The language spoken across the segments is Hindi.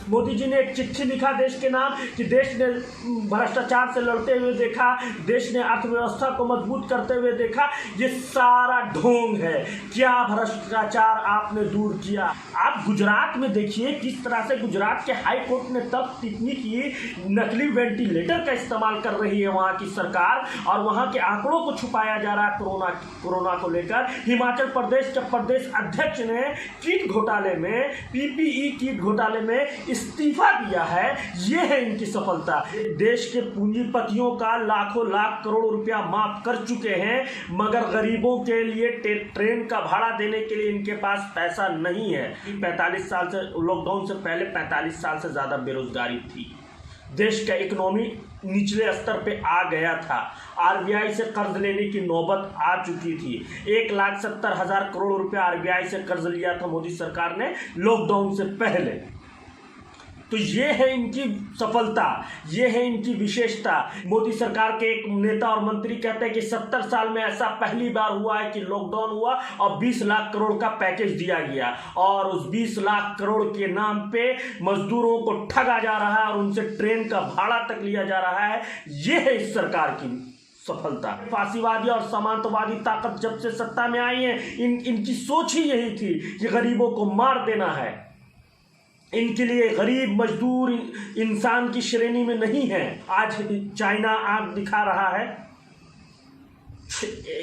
मोदी जी ने एक चिट्ठी लिखा देश के नाम कि देश ने भ्रष्टाचार से लड़ते हुए देखा, देश ने अर्थव्यवस्था को मजबूत करते हुए देखा। ये सारा ढोंग है। क्या भ्रष्टाचार आपने दूर किया? आप गुजरात में देखिए किस तरह से गुजरात के हाई कोर्ट ने तब टिप्पणी की, नकली वेंटिलेटर का इस्तेमाल कर रही है वहाँ की सरकार और वहाँ के आंकड़ों को छुपाया जा रहा है कोरोना को लेकर। हिमाचल प्रदेश के प्रदेश अध्यक्ष ने किट घोटाले में, पीपीई किट घोटाले में इस्तीफा दिया है। ये है इनकी सफलता। देश के पूंजीपतियों का लाखों लाख करोड़ रुपया माफ कर चुके हैं, मगर गरीबों के लिए ट्रेन का भाड़ा देने के लिए इनके पास पैसा नहीं है। 45 साल से, लॉकडाउन से पहले 45 साल से ज़्यादा बेरोजगारी थी। देश का इकोनॉमी निचले स्तर पे आ गया था। आरबीआई से कर्ज लेने की नौबत आ चुकी थी। 1,70,000 करोड़ रुपया आरबीआई से कर्ज लिया था मोदी सरकार ने लॉकडाउन से पहले। तो ये है इनकी सफलता, ये है इनकी विशेषता। मोदी सरकार के एक नेता और मंत्री कहते हैं कि 70 साल में ऐसा पहली बार हुआ है कि लॉकडाउन हुआ और 20 लाख करोड़ का पैकेज दिया गया और उस 20 लाख करोड़ के नाम पे मजदूरों को ठगा जा रहा है और उनसे ट्रेन का भाड़ा तक लिया जा रहा है। ये है इस सरकार की सफलता। फांसीवादी और सामंतवादी ताकत जब से सत्ता में आई है, इनकी सोच ही यही थी कि गरीबों को मार देना है। इनके लिए गरीब मजदूर इंसान की श्रेणी में नहीं है। आज चाइना आंख दिखा रहा है।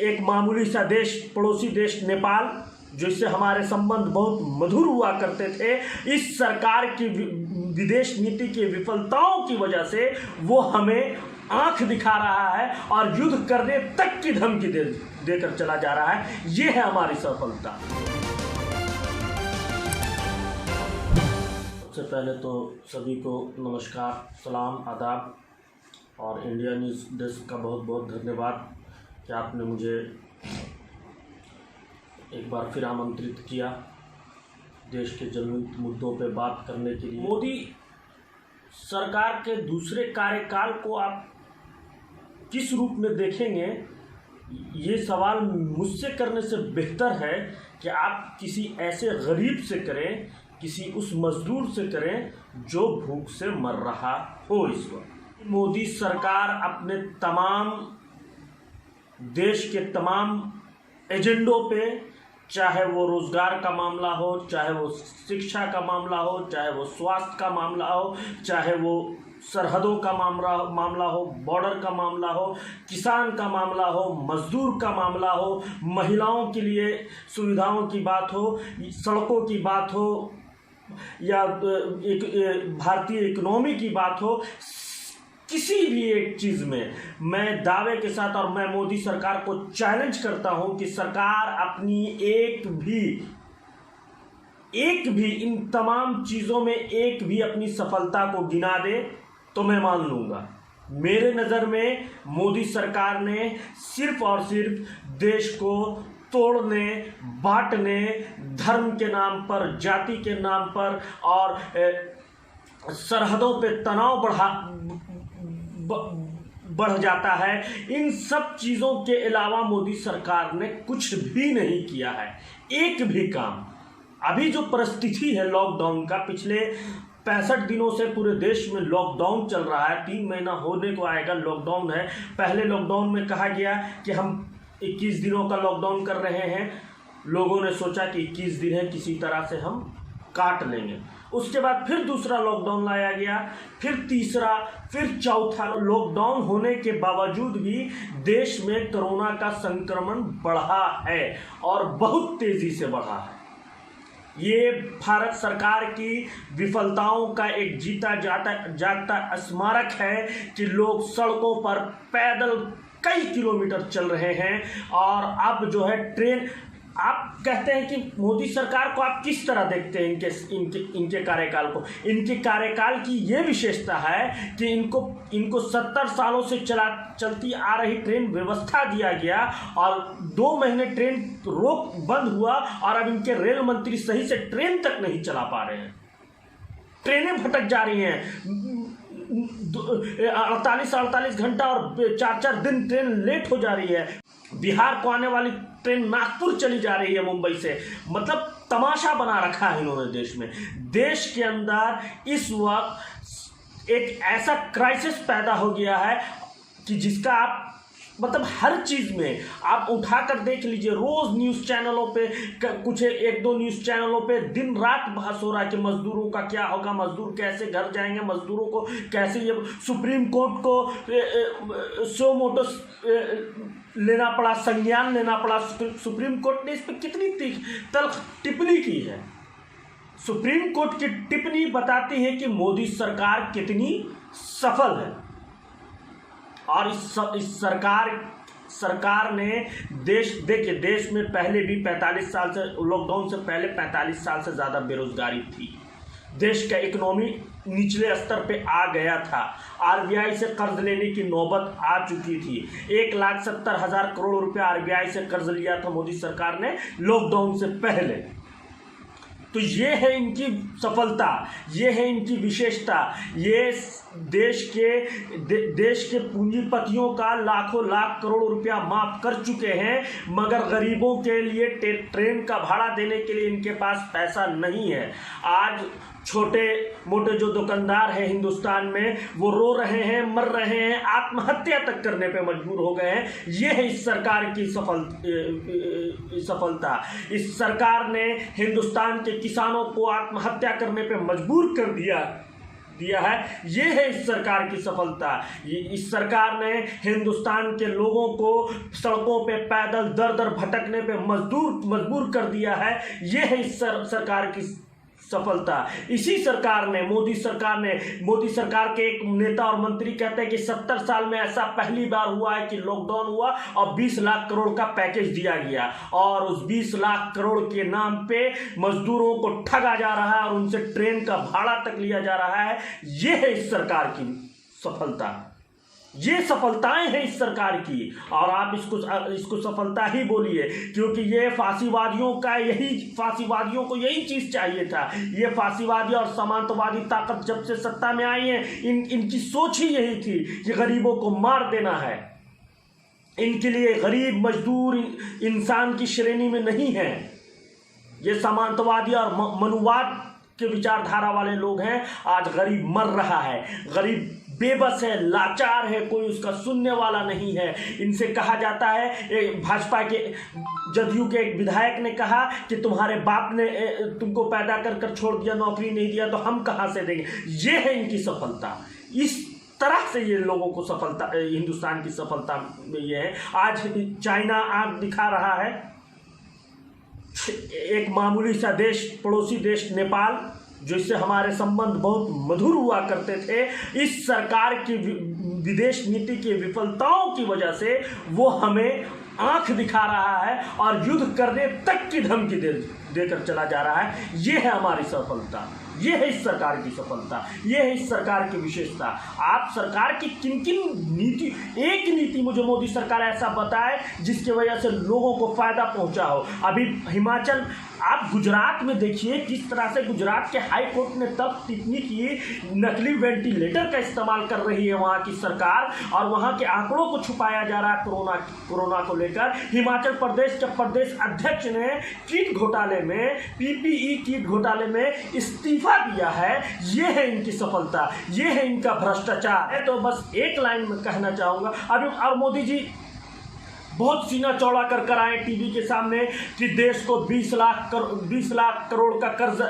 एक मामूली सा देश, पड़ोसी देश नेपाल, जिससे हमारे संबंध बहुत मधुर हुआ करते थे, इस सरकार की विदेश नीति की विफलताओं की वजह से वो हमें आंख दिखा रहा है और युद्ध करने तक की धमकी देकर चला जा रहा है। ये है हमारी सफलता। सबसे पहले तो सभी को नमस्कार, सलाम, आदाब और इंडिया न्यूज़ डेस्क का बहुत बहुत धन्यवाद कि आपने मुझे एक बार फिर आमंत्रित किया देश के जनहित मुद्दों पे बात करने के लिए। मोदी सरकार के दूसरे कार्यकाल को आप किस रूप में देखेंगे, ये सवाल मुझसे करने से बेहतर है कि आप किसी ऐसे गरीब से करें, किसी उस मजदूर से करें जो भूख से मर रहा हो इस वक्त। मोदी सरकार अपने तमाम देश के तमाम एजेंडों पे, चाहे वो रोजगार का मामला हो, चाहे वो शिक्षा का मामला हो, चाहे वो स्वास्थ्य का मामला हो, चाहे वो सरहदों का मामला हो, बॉर्डर का मामला हो, किसान का मामला हो, मजदूर का मामला हो, महिलाओं के लिए सुविधाओं की बात हो, सड़कों की बात हो या एक भारतीय इकोनॉमी की बात हो, किसी भी एक चीज़ में मैं दावे के साथ और मैं मोदी सरकार को चैलेंज करता हूं कि सरकार अपनी एक भी इन तमाम चीज़ों में एक भी अपनी सफलता को गिना दे तो मैं मान लूँगा। मेरे नज़र में मोदी सरकार ने सिर्फ और सिर्फ देश को तोड़ने, बांटने, धर्म के नाम पर, जाति के नाम पर और सरहदों पे तनाव बढ़ जाता है, इन सब चीज़ों के अलावा मोदी सरकार ने कुछ भी नहीं किया है, एक भी काम। अभी जो परिस्थिति है लॉकडाउन का, पिछले 65 दिनों से पूरे देश में लॉकडाउन चल रहा है, 3 महीना होने को आएगा लॉकडाउन है। पहले लॉकडाउन में कहा गया कि हम 21 दिनों का लॉकडाउन कर रहे हैं। लोगों ने सोचा कि 21 दिन है, किसी तरह से हम काट लेंगे। उसके बाद फिर दूसरा लॉकडाउन लाया गया, फिर तीसरा, फिर चौथा। लॉकडाउन होने के बावजूद भी देश में कोरोना का संक्रमण बढ़ा है और बहुत तेज़ी से बढ़ा है। ये भारत सरकार की विफलताओं का एक जीता जागता स्मारक है कि लोग सड़कों पर पैदल कई किलोमीटर चल रहे हैं और अब जो है ट्रेन। आप कहते हैं कि मोदी सरकार को आप किस तरह देखते हैं इनके कार्यकाल को? इनके कार्यकाल की ये विशेषता है कि इनको 70 सालों से चलती आ रही ट्रेन व्यवस्था दिया गया और 2 महीने ट्रेन बंद हुआ और अब इनके रेल मंत्री सही से ट्रेन तक नहीं चला पा रहे हैं। ट्रेनें भटक जा रही हैं, 48 घंटा और 4-4 दिन ट्रेन लेट हो जा रही है। बिहार को आने वाली ट्रेन नागपुर चली जा रही है मुंबई से। मतलब तमाशा बना रखा है इन्होंने देश में। देश के अंदर इस वक्त एक ऐसा क्राइसिस पैदा हो गया है कि जिसका आप मतलब हर चीज़ में आप उठाकर देख लीजिए। रोज़ न्यूज़ चैनलों पे कुछ एक दो न्यूज़ चैनलों पे दिन रात बहस हो रहा है कि मज़दूरों का क्या होगा, मज़दूर कैसे घर जाएंगे, मज़दूरों को कैसे, ये सुप्रीम कोर्ट को सो मोटो लेना पड़ा, संज्ञान लेना पड़ा। सुप्रीम कोर्ट ने इस पर कितनी तल्ख टिप्पणी की है। सुप्रीम कोर्ट की टिप्पणी बताती है कि मोदी सरकार कितनी सफल है। और इस सरकार ने देखिए देश में पहले भी 45 साल से, लॉकडाउन से पहले 45 साल से ज़्यादा बेरोजगारी थी। देश का इकोनॉमी निचले स्तर पे आ गया था। आरबीआई से कर्ज लेने की नौबत आ चुकी थी। 1,70,000 करोड़ रुपया आरबीआई से कर्ज लिया था मोदी सरकार ने लॉकडाउन से पहले। तो ये है इनकी सफलता, ये है इनकी विशेषता। ये देश के पूंजीपतियों का लाखों लाख करोड़ रुपया माफ कर चुके हैं, मगर गरीबों के लिए ट्रेन का भाड़ा देने के लिए इनके पास पैसा नहीं है। आज छोटे मोटे जो दुकानदार हैं हिंदुस्तान में, वो रो रहे हैं, मर रहे हैं, आत्महत्या तक करने पे मजबूर हो गए हैं। ये है इस सरकार की सफलता। इस सरकार ने हिंदुस्तान के किसानों को आत्महत्या करने पे मजबूर कर दिया है। ये है इस सरकार की सफलता। इस सरकार ने हिंदुस्तान के लोगों को सड़कों पे पैदल दर दर भटकने पे मजबूर कर दिया है। ये है इस सरकार की सफलता। इसी सरकार ने, मोदी सरकार के एक नेता और मंत्री कहते हैं कि 70 साल में ऐसा पहली बार हुआ है कि लॉकडाउन हुआ और 20 लाख करोड़ का पैकेज दिया गया, और उस 20 लाख करोड़ के नाम पे मजदूरों को ठगा जा रहा है और उनसे ट्रेन का भाड़ा तक लिया जा रहा है। ये है इस सरकार की सफलता। ये सफलताएं हैं इस सरकार की, और आप इसको सफलता ही बोलिए, क्योंकि ये फांसीवादियों को यही चीज चाहिए था। ये फांसीवादी और सामंतवादी ताकत जब से सत्ता में आई है, इनकी सोच ही यही थी कि गरीबों को मार देना है। इनके लिए गरीब मजदूर इंसान की श्रेणी में नहीं है। ये सामंतवादी और मनुवाद के विचारधारा वाले लोग हैं। आज गरीब मर रहा है, गरीब बेबस है, लाचार है, कोई उसका सुनने वाला नहीं है। इनसे कहा जाता है, भाजपा के जदयू के एक विधायक ने कहा कि तुम्हारे बाप ने तुमको पैदा कर छोड़ दिया, नौकरी नहीं दिया, तो हम कहाँ से देंगे। ये है इनकी सफलता। इस तरह से ये लोगों को सफलता, हिंदुस्तान की सफलता में ये है। आज चाइना आंख दिखा रहा है। एक मामूली सा देश, पड़ोसी देश नेपाल, जिससे हमारे संबंध बहुत मधुर हुआ करते थे, इस सरकार की विदेश नीति की विफलताओं की वजह से वो हमें आंख दिखा रहा है और युद्ध करने तक की धमकी देकर चला जा रहा है। ये है हमारी सफलता, ये है इस सरकार की सफलता, ये है इस सरकार की विशेषता। आप सरकार की किन नीति, एक नीति मुझे मोदी सरकार ऐसा बताए जिसकी वजह से लोगों को फायदा पहुंचा हो। अभी हिमाचल, आप गुजरात में देखिए किस तरह से गुजरात के हाई कोर्ट ने तब टिप्पणी की, नकली वेंटिलेटर का इस्तेमाल कर रही है वहाँ की सरकार, और वहाँ के आंकड़ों को छुपाया जा रहा है कोरोना को लेकर। हिमाचल प्रदेश के प्रदेश अध्यक्ष ने किट घोटाले में, पीपीई किट घोटाले में इस्तीफा दिया है। ये है इनकी सफलता, ये है इनका भ्रष्टाचार है। तो बस एक लाइन में कहना चाहूँगा अभी, और मोदी जी बहुत सीना चौड़ा कर आए टीवी के सामने कि देश को 20 लाख करोड़ का कर्ज,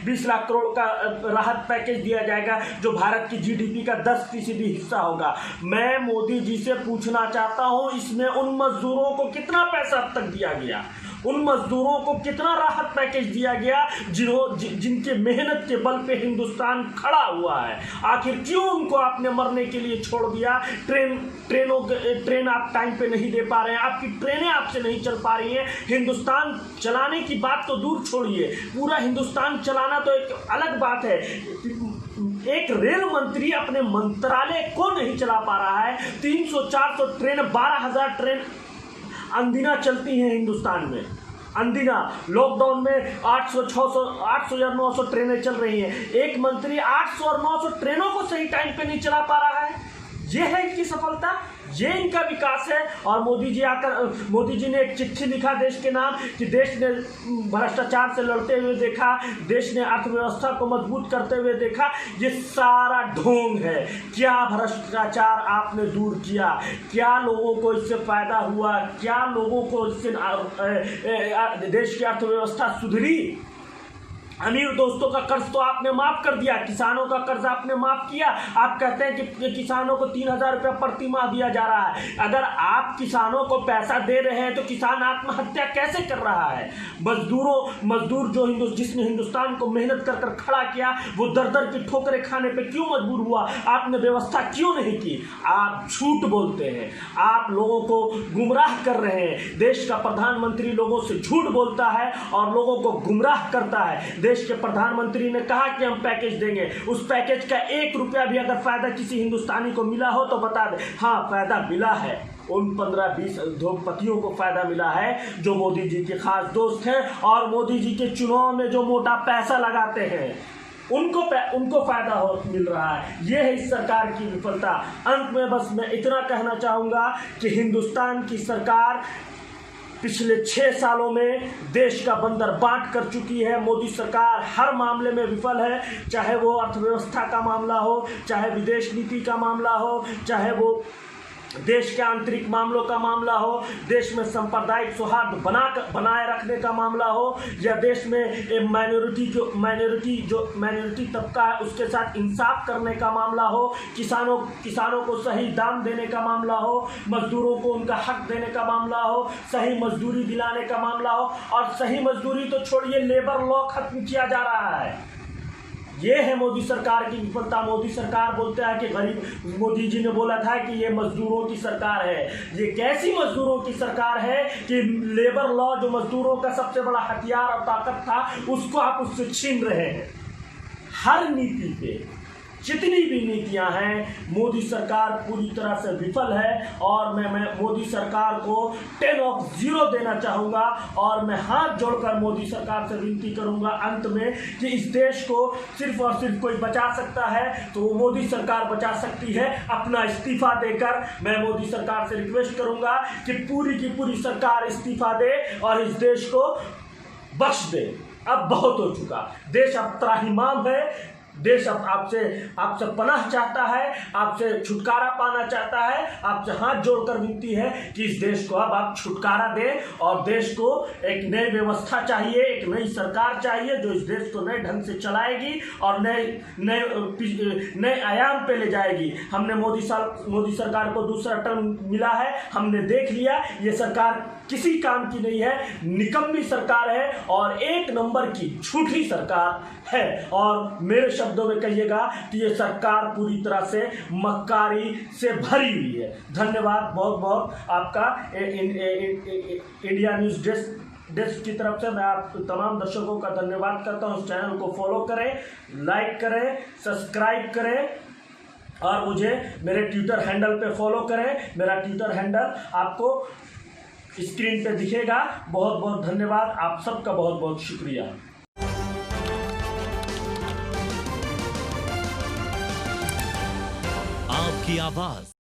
20 लाख करोड़ का राहत पैकेज दिया जाएगा, जो भारत की जीडीपी का 10% हिस्सा होगा। मैं मोदी जी से पूछना चाहता हूं, इसमें उन मजदूरों को कितना पैसा अब तक दिया गया, उन मजदूरों को कितना राहत पैकेज दिया गया जिनके मेहनत के बल पे हिंदुस्तान खड़ा हुआ है। आखिर क्यों उनको आपने मरने के लिए छोड़ दिया। ट्रेन आप टाइम पे नहीं दे पा रहे हैं, आपकी ट्रेनें आपसे नहीं चल पा रही हैं। हिंदुस्तान चलाने की बात तो दूर छोड़िए, पूरा हिंदुस्तान चलाना तो एक अलग बात है। एक रेल मंत्री अपने मंत्रालय को नहीं चला पा रहा है। 300-400 ट्रेन, 12,000 ट्रेन अंदिना चलती हैं हिंदुस्तान में। अंदिना लॉकडाउन में 800 या 900 ट्रेनें चल रही हैं। एक मंत्री 800 और 900 ट्रेनों को सही टाइम पे नहीं चला पा रहा है। ये है इनकी सफलता, ये इनका विकास है। और मोदी जी ने एक चिट्ठी लिखा देश के नाम कि देश ने भ्रष्टाचार से लड़ते हुए देखा, देश ने अर्थव्यवस्था को मजबूत करते हुए देखा। ये सारा ढोंग है। क्या भ्रष्टाचार आपने दूर किया? क्या लोगों को इससे फायदा हुआ? क्या लोगों को इससे देश की अर्थव्यवस्था सुधरी? अमीर दोस्तों का कर्ज तो आपने माफ कर दिया, किसानों का कर्ज आपने माफ किया। आप कहते हैं कि किसानों को 3,000 रुपया प्रति माह दिया जा रहा है। अगर आप किसानों को पैसा दे रहे हैं तो किसान आत्महत्या कैसे कर रहा है? मजदूर जो जिसने हिंदुस्तान को मेहनत कर खड़ा किया, वो दर दर की ठोकरें खाने पे क्यों मजबूर हुआ? आपने व्यवस्था क्यों नहीं की? आप झूठ बोलते हैं, आप लोगों को गुमराह कर रहे हैं। देश का प्रधानमंत्री लोगों से झूठ बोलता है और लोगों को गुमराह करता है। देश के प्रधानमंत्री ने कहा कि हम पैकेज देंगे, उस पैकेज का 1 रुपया भी अगर फायदा किसी हिंदुस्तानी को मिला हो तो बता दे। हाँ, फायदा मिला है। उन 15-20 उद्योगपतियों को फायदा मिला है जो मोदी जी के खास दोस्त हैं और मोदी जी के चुनाव में जो मोटा पैसा लगाते हैं, उनको फायदा मिल रहा है। ये है इस सरकार की विफलता। अंत में बस मैं इतना कहना चाहूँगा कि हिंदुस्तान की सरकार पिछले 6 सालों में देश का बंदर बांट कर चुकी है। मोदी सरकार हर मामले में विफल है, चाहे वो अर्थव्यवस्था का मामला हो, चाहे विदेश नीति का मामला हो, चाहे वो देश के आंतरिक मामलों का मामला हो, देश में सांप्रदायिक सौहार्द बनाए रखने का मामला हो, या देश में माइनॉरिटी तबका है उसके साथ इंसाफ करने का मामला हो, किसानों को सही दाम देने का मामला हो, मजदूरों को उनका हक देने का मामला हो, सही मजदूरी दिलाने का मामला हो। और सही मजदूरी तो छोड़िए, लेबर लॉ खत्म किया जा रहा है। ये है मोदी सरकार की विफलता। मोदी सरकार बोलता है कि मोदी जी ने बोला था कि ये मजदूरों की सरकार है। ये कैसी मजदूरों की सरकार है कि लेबर लॉ जो मजदूरों का सबसे बड़ा हथियार और ताकत था, उसको आप उससे छीन रहे हैं। हर नीति पे जितनी भी नीतियां हैं, मोदी सरकार पूरी तरह से विफल है। और मैं मोदी सरकार को 10 ऑफ 0 देना चाहूँगा। और मैं हाथ जोड़कर मोदी सरकार से विनती करूँगा अंत में कि इस देश को सिर्फ और सिर्फ कोई बचा सकता है तो वो मोदी सरकार बचा सकती है। अपना इस्तीफा देकर मैं मोदी सरकार से रिक्वेस्ट करूँगा कि पूरी की पूरी सरकार इस्तीफा दे और इस देश को बख्श दे। अब बहुत हो चुका, देश अब त्राहिमाम है। देश अब आपसे पनाह चाहता है, आपसे छुटकारा पाना चाहता है। आपसे हाथ जोड़कर विनती है कि इस देश को अब आप छुटकारा दें और देश को एक नई व्यवस्था चाहिए, एक नई सरकार चाहिए जो इस देश को नए ढंग से चलाएगी और नए आयाम पे ले जाएगी। हमने मोदी सरकार को दूसरा टर्म मिला है, हमने देख लिया ये सरकार किसी काम की नहीं है, निकम्मी सरकार है और 1 नंबर की झूठी सरकार है। और मेरे शब्दों में कहिएगा कि ये सरकार पूरी तरह से मक्कारी से भरी हुई है। धन्यवाद बहुत बहुत आपका। इंडिया न्यूज़ डेस्क की तरफ से मैं आप तमाम दर्शकों का धन्यवाद करता हूँ। इस चैनल को फॉलो करें, लाइक करें, सब्सक्राइब करें और मुझे मेरे ट्विटर हैंडल पे फॉलो करें। मेरा ट्विटर हैंडल आपको स्क्रीन पे दिखेगा। बहुत बहुत धन्यवाद, आप सबका बहुत बहुत शुक्रिया। आपकी आवाज